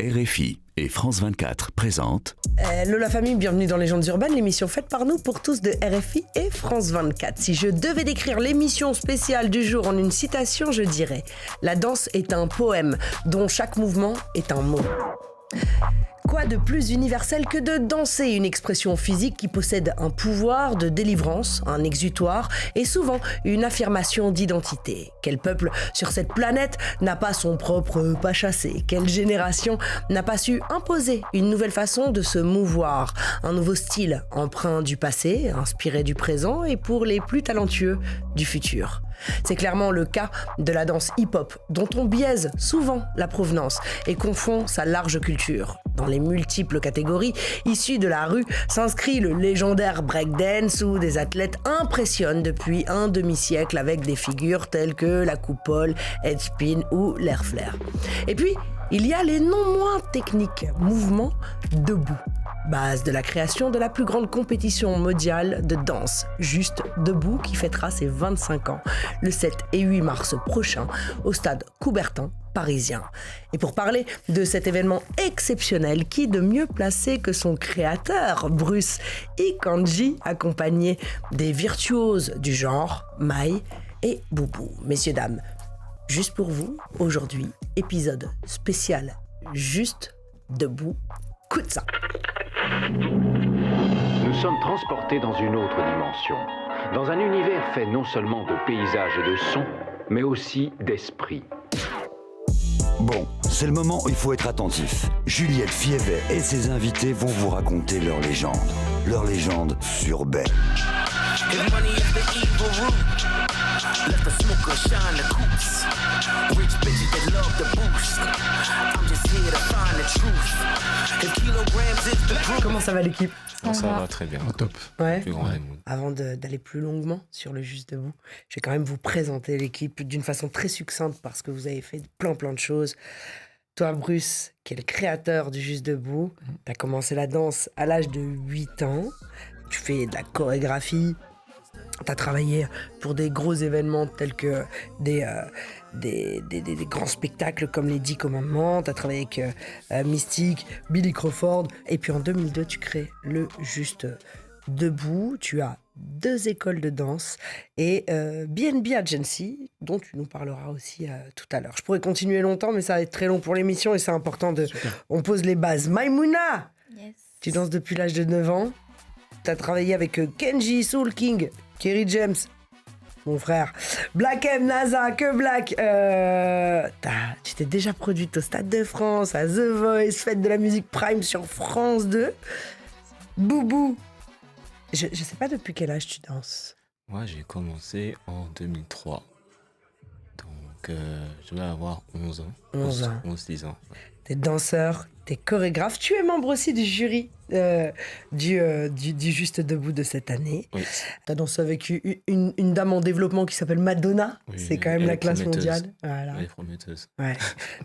RFI et France 24 présentent Hello la famille, bienvenue dans Légendes urbaines, l'émission faite par nous pour tous de RFI et France 24. Si je devais décrire l'émission spéciale du jour en une citation, je dirais « La danse est un poème dont chaque mouvement est un mot ». Quoi de plus universel que de danser, une expression physique qui possède un pouvoir de délivrance, un exutoire et souvent une affirmation d'identité. Quel peuple sur cette planète n'a pas son propre pas chassé? Quelle génération n'a pas su imposer une nouvelle façon de se mouvoir? Un nouveau style empreint du passé, inspiré du présent et pour les plus talentueux du futur. C'est clairement le cas de la danse hip-hop, dont on biaise souvent la provenance et confond sa large culture. Dans les multiples catégories issues de la rue s'inscrit le légendaire breakdance où des athlètes impressionnent depuis un demi-siècle avec des figures telles que la coupole, headspin ou l'air flair. Et puis, il y a les non moins techniques mouvements debout. Base de la création de la plus grande compétition mondiale de danse, Juste Debout, qui fêtera ses 25 ans le 7 et 8 mars prochain au stade Coubertin parisien. Et pour parler de cet événement exceptionnel, qui de mieux placé que son créateur, Bruce Ikanji, accompagné des virtuoses du genre, Mai et Boubou. Messieurs, dames, juste pour vous, aujourd'hui, épisode spécial Juste Debout, coup de ça. Nous sommes transportés dans une autre dimension, dans un univers fait non seulement de paysages et de sons, mais aussi d'esprit. Bon, c'est le moment où il faut être attentif. Juliette Fievet et ses invités vont vous raconter leur légende urbaine. Comment ça va l'équipe? Ça va très bien. Au top. Ouais. Plus grand Raymond. Avant d'aller plus longuement sur le Juste Debout, je vais quand même vous présenter l'équipe d'une façon très succincte parce que vous avez fait plein de choses. Toi, Bruce, qui est le créateur du Juste Debout, tu as commencé la danse à l'âge de 8 ans. Tu fais de la chorégraphie. Tu as travaillé pour des gros événements tels que des grands spectacles comme les 10 commandements. Tu as travaillé avec Mystique, Billy Crawford. Et puis en 2002, tu crées le Juste Debout. Tu as 2 écoles de danse et BNB Agency, dont tu nous parleras aussi tout à l'heure. Je pourrais continuer longtemps, mais ça va être très long pour l'émission et c'est important on pose les bases. Maïmouna, Yes. tu danses depuis l'âge de 9 ans. Tu as travaillé avec Kenji, Soul King, Kerry James, mon frère, Black M, NASA, Que Black. Tu t'es déjà produite au Stade de France, à The Voice, Fête de la musique Prime sur France 2. Boubou. Je sais pas depuis quel âge tu danses. Moi, j'ai commencé en 2003. Donc, je vais avoir 11 ans. 11 ans. 11-10 ans. T'es danseur, t'es chorégraphe. Tu es membre aussi du jury du Juste Debout de cette année. Oui. T'as dansé avec une dame en développement qui s'appelle Madonna. Oui, C'est quand même elle la est classe prometteuse. mondiale. Voilà. Elle est prometteuse. Ouais.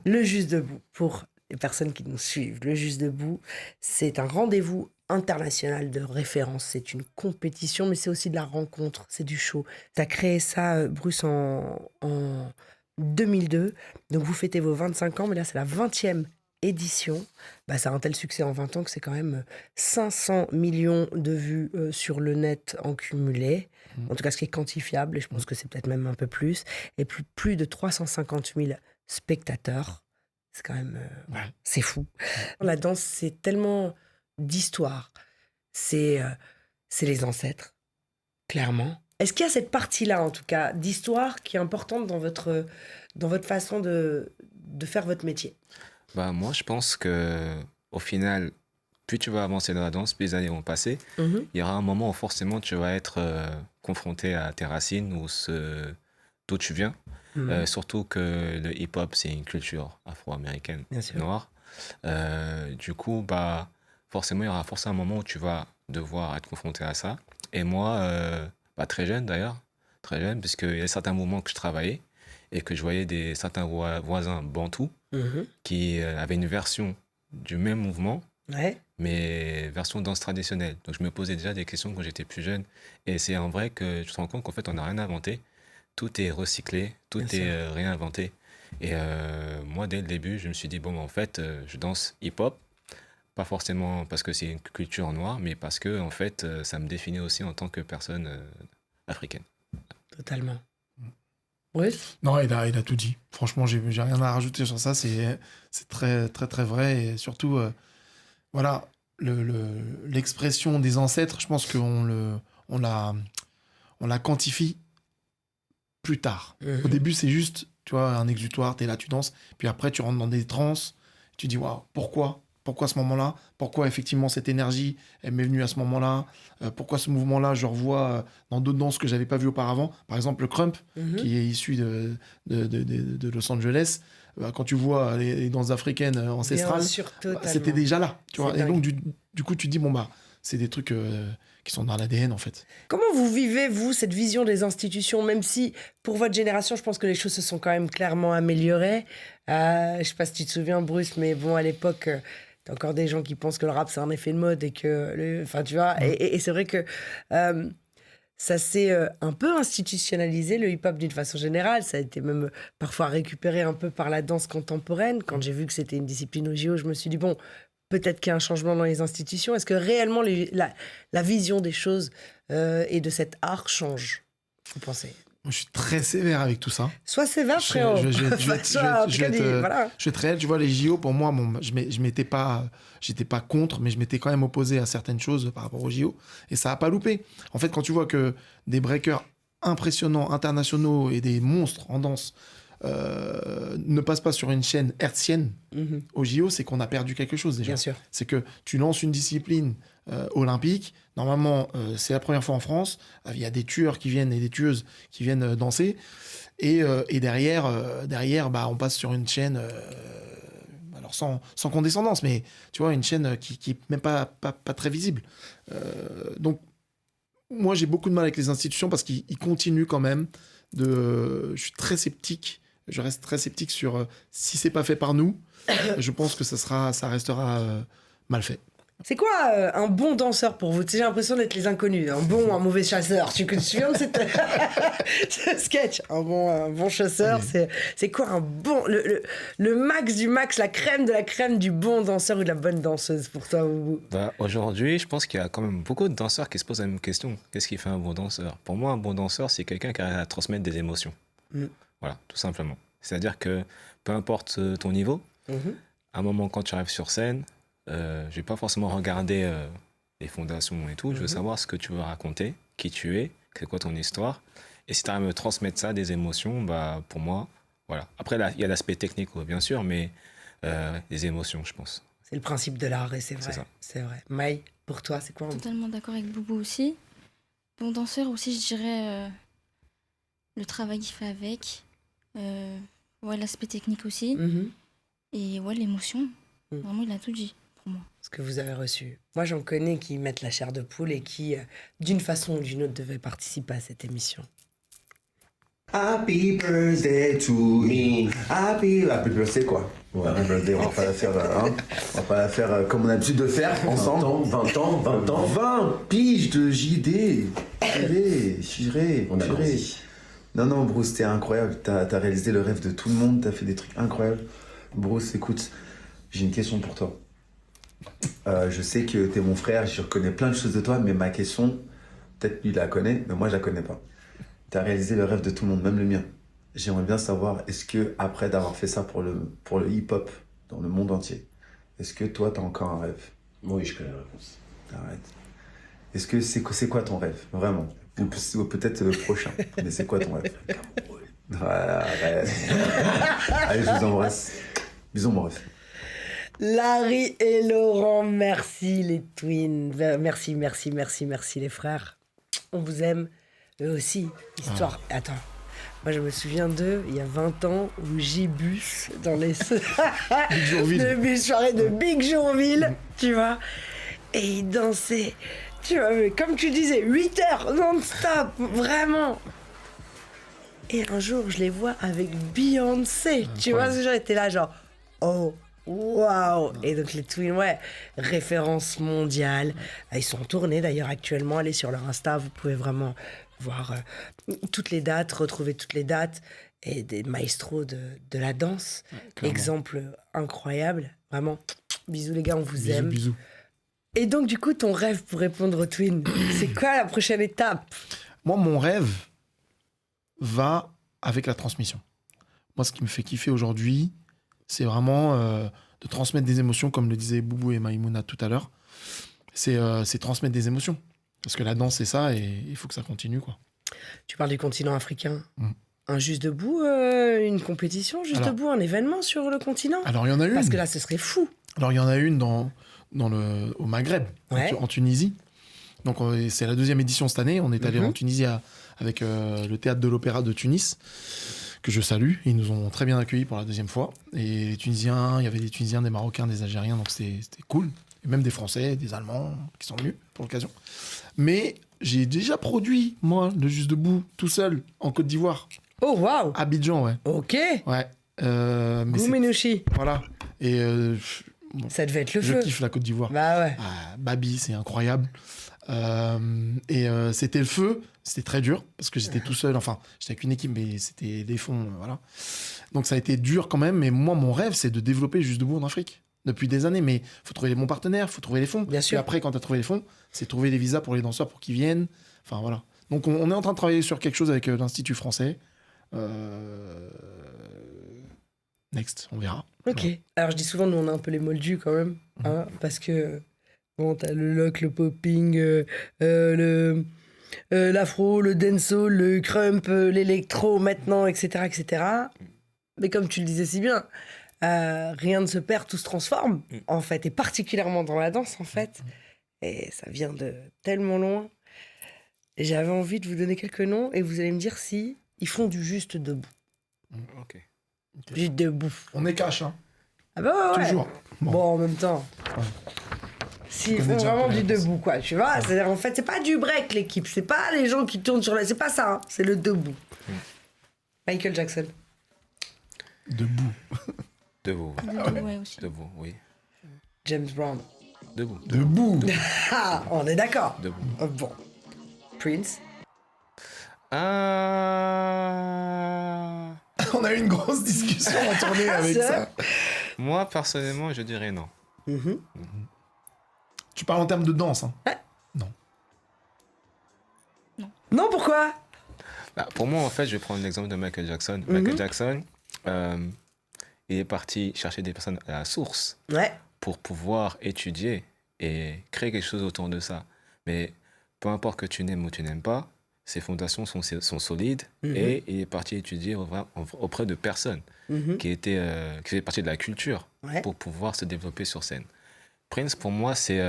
Le Juste Debout, pour les personnes qui nous suivent, le Juste Debout, c'est un rendez-vous international de référence. C'est une compétition, mais c'est aussi de la rencontre, c'est du show. Tu as créé ça, Bruce, en 2002. Donc vous fêtez vos 25 ans, mais là c'est la 20e édition. Ça a un tel succès en 20 ans que c'est quand même 500 millions de vues sur le net en cumulé. En tout cas, ce qui est quantifiable, et je pense que c'est peut-être même un peu plus. Et plus de 350 000 spectateurs. C'est quand même... c'est fou. La danse, c'est tellement d'histoire. C'est les ancêtres, clairement. Est-ce qu'il y a cette partie-là, en tout cas, d'histoire qui est importante dans votre façon de faire votre métier? Moi, je pense que au final, plus tu vas avancer dans la danse, plus les années vont passer. Il y aura un moment où forcément tu vas être confronté à tes racines ou d'où tu viens. Surtout que le hip-hop, c'est une culture afro-américaine, noire. Du coup, forcément, il y aura forcément un moment où tu vas devoir être confronté à ça. Et moi, très jeune d'ailleurs, parce qu'il y a certains moments que je travaillais et que je voyais certains voisins bantous qui avaient une version du même mouvement, mais version danse traditionnelle. Donc je me posais déjà des questions quand j'étais plus jeune. Et c'est en vrai que tu te rends compte qu'en fait, on n'a rien inventé. Tout est recyclé, tout est réinventé. Et moi, dès le début, je me suis dit, bon, en fait, je danse hip-hop. Pas forcément parce que c'est une culture noire, mais parce que, en fait, ça me définit aussi en tant que personne africaine. Totalement. Bruce ? Non, il a tout dit. Franchement, j'ai rien à rajouter sur ça. C'est très, très, très vrai. Et surtout, voilà, l'expression des ancêtres, je pense qu'on la quantifie plus tard. Au début, c'est juste, tu vois, un exutoire, t'es là, tu danses. Puis après, tu rentres dans des transes. Tu dis, waouh, pourquoi ce moment-là ? Pourquoi effectivement cette énergie, elle m'est venue à ce moment-là ? Pourquoi ce mouvement-là, je le revois dans d'autres danses que je n'avais pas vues auparavant ? Par exemple, le crump, qui est issu de Los Angeles. Quand tu vois les danses africaines ancestrales, c'était déjà là. Tu vois ? Et donc, du coup, tu te dis, bon, bah, c'est des trucs qui sont dans l'ADN, en fait. Comment vous vivez, vous, cette vision des institutions, même si, pour votre génération, je pense que les choses se sont quand même clairement améliorées. Je ne sais pas si tu te souviens, Bruce, mais bon, à l'époque... T'as encore des gens qui pensent que le rap, c'est un effet de mode et que... Enfin, tu vois, et c'est vrai que ça s'est un peu institutionnalisé, le hip-hop, d'une façon générale. Ça a été même parfois récupéré un peu par la danse contemporaine. Quand j'ai vu que c'était une discipline au JO, je me suis dit, bon, peut-être qu'il y a un changement dans les institutions. Est-ce que réellement la vision des choses et de cet art change, vous pensez ? Moi, je suis très sévère avec tout ça. Sois sévère, frérot. Je vais être réel. Tu vois, les JO, pour moi, j'étais pas contre, mais je m'étais quand même opposé à certaines choses par rapport aux JO. Et ça n'a pas loupé. En fait, quand tu vois que des breakers impressionnants, internationaux et des monstres en danse ne passent pas sur une chaîne hertzienne aux JO, c'est qu'on a perdu quelque chose déjà. Bien sûr. C'est que tu lances une discipline olympique. Normalement, c'est la première fois en France. Il y a des tueurs qui viennent et des tueuses qui viennent danser. Et derrière, bah, on passe sur une chaîne, alors sans condescendance, mais tu vois, une chaîne qui n'est même pas très visible. Donc, moi, j'ai beaucoup de mal avec les institutions parce qu'ils continuent quand même je suis très sceptique. Je reste très sceptique sur si c'est pas fait par nous. Je pense que ça restera mal fait. C'est quoi un bon danseur pour vous ? J'ai l'impression d'être les inconnus. Un bon ou un mauvais chasseur ? Tu te souviens de ce sketch ? Un bon chasseur, c'est quoi un bon... Le max du max, la crème de la crème du bon danseur ou de la bonne danseuse pour toi ou... Bah, aujourd'hui, je pense qu'il y a quand même beaucoup de danseurs qui se posent la même question. Qu'est-ce qui fait un bon danseur ? Pour moi, un bon danseur, c'est quelqu'un qui arrive à transmettre des émotions. Voilà, tout simplement. C'est-à-dire que peu importe ton niveau, à un moment quand tu arrives sur scène, je vais pas forcément regarder les fondations et tout. Je veux savoir ce que tu veux raconter, qui tu es, c'est quoi ton histoire. Et si tu arrives à me transmettre ça, des émotions, bah, pour moi, voilà. Après, là, il y a l'aspect technique, bien sûr, mais les émotions, je pense. C'est le principe de l'art et c'est vrai. C'est vrai. Maï, pour toi, c'est quoi Totalement d'accord avec Boubou aussi. Bon danseur aussi, je dirais le travail qu'il fait avec. L'aspect technique aussi. Et l'émotion. Vraiment, il a tout dit pour moi. Ce que vous avez reçu. Moi, j'en connais qui mettent la chair de poule et qui, d'une façon ou d'une autre, devaient participer à cette émission. Happy birthday to me. Happy birthday quoi. Ouais, happy birthday, on va pas la faire comme on a l'habitude de faire ensemble. 20 ans. 20 piges de JD. J'irai. Non, Bruce, t'es incroyable. T'as réalisé le rêve de tout le monde. T'as fait des trucs incroyables. Bruce, écoute, j'ai une question pour toi. Je sais que t'es mon frère, je reconnais plein de choses de toi, mais ma question, peut-être lui la connaît, mais moi je la connais pas. T'as réalisé le rêve de tout le monde, même le mien. J'aimerais bien savoir, est-ce que après d'avoir fait ça pour le hip-hop dans le monde entier, est-ce que toi t'as encore un rêve ? Oui, je connais la réponse. Arrête. Est-ce que c'est quoi ton rêve, vraiment ? Ou peut-être le prochain, mais c'est quoi ton rêve ? Arrête. Allez, je vous embrasse. Bisous, mon rêve. Larry et Laurent, merci les twins. Merci les frères. On vous aime. Eux aussi. Histoire. Attends. Moi, je me souviens d'eux, il y a 20 ans, au J-Bus, dans les soirées de Big Jourville, tu vois. Et ils dansaient, tu vois, comme tu disais, 8 heures non-stop, vraiment. Et un jour, je les vois avec Beyoncé, tu vois, j'étais là genre, oh, waouh. Et donc les Twins, référence mondiale. Ils sont en tournée d'ailleurs actuellement, allez sur leur Insta, vous pouvez vraiment voir toutes les dates, retrouver toutes les dates. et des maestros de la danse. Clairement. Exemple incroyable. Vraiment, bisous les gars, on vous aime. Bisous. Et donc, du coup, ton rêve pour répondre aux Twins, c'est quoi la prochaine étape? Moi, mon rêve va avec la transmission. Moi, ce qui me fait kiffer aujourd'hui, c'est vraiment de transmettre des émotions, comme le disaient Boubou et Maïmouna tout à l'heure. C'est transmettre des émotions. Parce que la danse, c'est ça, et il faut que ça continue, quoi. Tu parles du continent africain. Mm. Un Juste Debout, une compétition Juste Alors- Debout, un événement sur le continent? Alors, il y en a une. Parce que là, ce serait fou. Alors, il y en a une au Maghreb, Ouais. en Tunisie. Donc, c'est la 2e édition cette année. On est allé en Tunisie avec le Théâtre de l'Opéra de Tunis, que je salue. Ils nous ont très bien accueillis pour la 2e fois. Et les Tunisiens, il y avait des Tunisiens, des Marocains, des Algériens, donc c'était cool. Et même des Français, des Allemands qui sont venus pour l'occasion. Mais j'ai déjà produit, moi, le Juste Debout, tout seul, en Côte d'Ivoire. Oh, waouh! À Abidjan, ouais. Ok. Ouais. Mais c'est- Goumenouchi. voilà. Et Ça devait être le je feu. kiffe la Côte d'Ivoire. Bah ouais. Ah, Babi, c'est incroyable. C'était le feu, c'était très dur parce que j'étais tout seul. Enfin, j'étais avec une équipe, mais c'était des fonds, voilà. Donc ça a été dur quand même. Mais moi, mon rêve, c'est de développer Juste Debout en Afrique depuis des années. Mais faut trouver les bons partenaires, faut trouver les fonds. Bien sûr. Et après, quand tu as trouvé les fonds, c'est trouver les visas pour les danseurs pour qu'ils viennent. Enfin voilà. Donc on est en train de travailler sur quelque chose avec l'Institut français. Next, on verra. Ok. Alors, je dis souvent, nous, on a un peu les moldus quand même. Hein, parce que, bon, t'as le lock, le popping, l'afro, le dancehall, le crump, l'électro maintenant, etc., etc. Mais comme tu le disais si bien, rien ne se perd, tout se transforme, en fait, et particulièrement dans la danse, en fait. Et ça vient de tellement loin. Et j'avais envie de vous donner quelques noms, et vous allez me dire si ils font du juste debout. Ok. Juste debout. On est cash, hein. Ah bah ouais. Toujours. Bon, en même temps. S'ils connais font déjà un vraiment peu du la réponse. debout, quoi, tu vois. C'est-à-dire, en fait, c'est pas du break, l'équipe. C'est pas les gens qui tournent sur la... C'est pas ça, hein. C'est le debout. Michael Jackson. Debout. Debout. Debout, ouais, aussi. Debout, oui. James Brown. Debout. Debout. Ah, on est d'accord. Debout. Bon. Prince. Ah... On a eu une grosse discussion en tournée avec ça. Moi, personnellement, je dirais non. Mhm. Tu parles en termes de danse, hein. Non, pourquoi? Bah, pour moi, en fait, je vais prendre l'exemple de Michael Jackson. Michael Jackson, il est parti chercher des personnes à la source Ouais. pour pouvoir étudier et créer quelque chose autour de ça. Mais peu importe que tu n'aimes ou tu n'aimes pas, ses fondations sont solides et il est parti étudier auprès de personnes qui faisaient partie de la culture pour pouvoir se développer sur scène. Prince, pour moi, c'est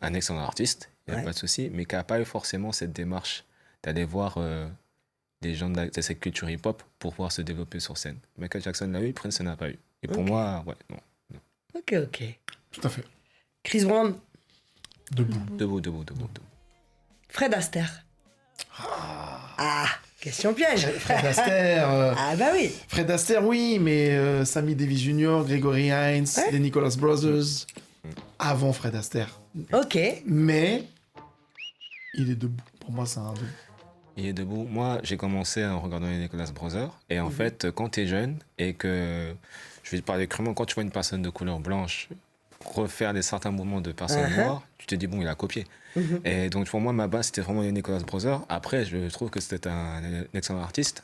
un excellent artiste, il n'y a pas de souci, mais qui n'a pas eu forcément cette démarche d'aller voir des gens de cette culture hip-hop pour pouvoir se développer sur scène. Michael Jackson l'a eu, Prince n'a pas eu. Et pour moi, ouais, non. Ok, ok. Tout à fait. Chris Brown. Debout. Debout. Fred Astaire. Ah, question piège. Fred Astaire. Ah bah oui. Fred Astaire, oui, mais Sammy Davis Jr., Gregory Hines, les Nicholas Brothers, avant Fred Astaire. Ok. Mais il est debout. Pour moi, c'est un debout. Il est debout. Moi, j'ai commencé en regardant les Nicholas Brothers. Et en fait, quand tu es jeune et que, je vais te parler crûment, quand tu vois une personne de couleur blanche refaire certains mouvements de personnes noires, tu te dis, bon, il a copié. Et donc, pour moi, ma base, c'était vraiment les Nicholas Brothers. Après, je trouve que c'était un excellent artiste,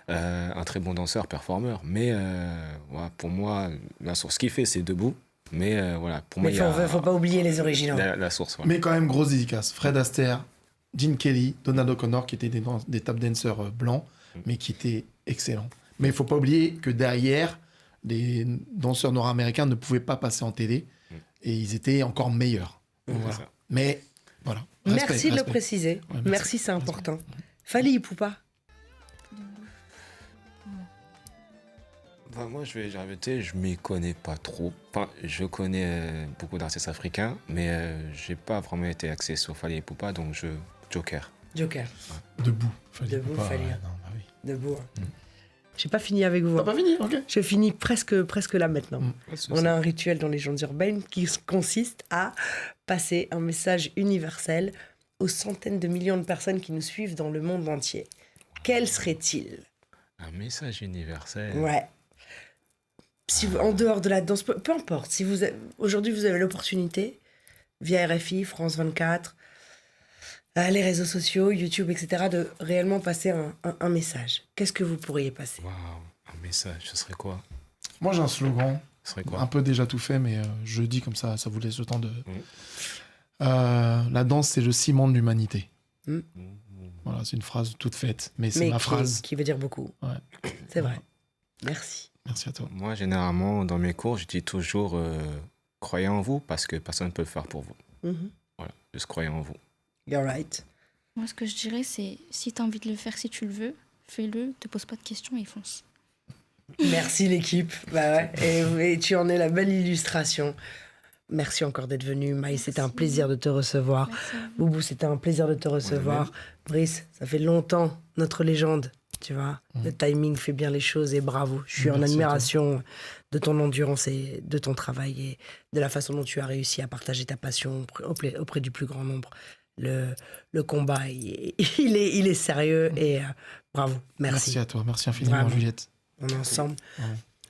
un très bon danseur, performeur. Mais voilà, pour moi, la source qu'il fait, c'est debout. Mais voilà, pour moi, Mais il y a faut pas oublier les originaux. la source. Voilà. Mais quand même, grosse dédicace. Fred Astaire, Gene Kelly, Donald O'Connor, qui étaient des tap dancers blancs, mais qui étaient excellents. Mais il ne faut pas oublier que derrière, les danseurs nord-américains ne pouvaient pas passer en télé, et ils étaient encore meilleurs. Donc, voilà. ça. Mais voilà. Merci de le respect. préciser. Ouais, merci, c'est important. Fally Ipupa. Bah, moi, je vais rajouter, je m'y connais pas trop. Enfin, je connais beaucoup d'artistes africains, mais j'ai pas vraiment été axé sur Fally Ipupa, donc Joker. Joker. Debout. Fally Debout, Ipupa, Fally. ouais, non, bah oui. Debout. J'ai pas fini avec vous. T'as pas fini, ok. Je finis presque là maintenant. On a un rituel dans les légendes urbaines qui consiste à passer un message universel aux centaines de millions de personnes qui nous suivent dans le monde entier. Quel serait-il? Un message universel. Ouais. Si en dehors de la danse, peu importe. Si aujourd'hui vous avez l'opportunité, via RFI, France 24, les réseaux sociaux, YouTube, etc., de réellement passer un message. Qu'est-ce que vous pourriez passer? Waouh, un message, ce serait quoi? Moi, j'ai un slogan. Ce serait quoi? Un peu déjà tout fait, mais je dis comme ça vous laisse le temps de... la danse, c'est le ciment de l'humanité. Voilà, c'est une phrase toute faite, mais c'est ma phrase. Qui veut dire beaucoup. Ouais. C'est vrai. Merci. Merci à toi. Moi, généralement, dans mes cours, je dis toujours croyez en vous parce que personne ne peut le faire pour vous. Voilà, juste croyez en vous. You're right. Moi, ce que je dirais, c'est si tu as envie de le faire, si tu le veux, fais-le, te pose pas de questions et fonce. Merci l'équipe. Bah ouais. Et tu en es la belle illustration. Merci encore d'être venu. Maï, c'était un plaisir de te recevoir. Boubou, c'était un plaisir de te recevoir. Brice, ça fait longtemps, notre légende. Tu vois, le timing fait bien les choses et bravo. Je suis en admiration de ton endurance et de ton travail et de la façon dont tu as réussi à partager ta passion auprès du plus grand nombre. Le combat, il est sérieux et bravo. Merci. Merci à toi. Merci infiniment, vraiment. Juliette. On est ensemble.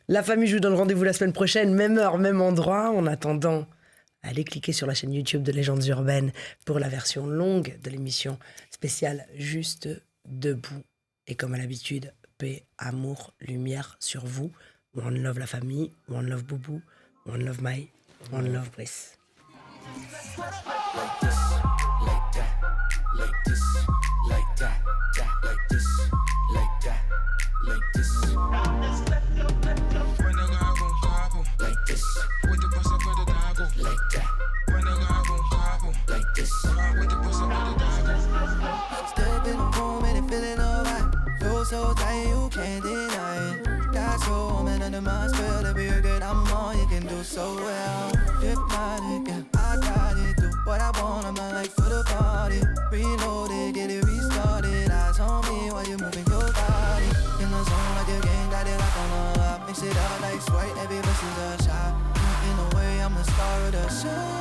La famille, je vous donne rendez-vous la semaine prochaine, même heure, même endroit. En attendant, allez cliquer sur la chaîne YouTube de Légendes Urbaines pour la version longue de l'émission spéciale Juste Debout. Et comme à l'habitude, paix, amour, lumière sur vous. One love la famille, one love Boubou, one love Maï, one love Brice. So tight, you can't deny it. Got so woman under my spell. To be a good, I'm all you can do so well. Hypnotic, yeah, I got it. Do what I want, I'm not like for the party. Reloaded, get it restarted. Eyes on me while you're moving your body. In the zone like a game, got it like on a up. Mix it up like Sprite, every verse is a shot. In a way, I'm the star of the show.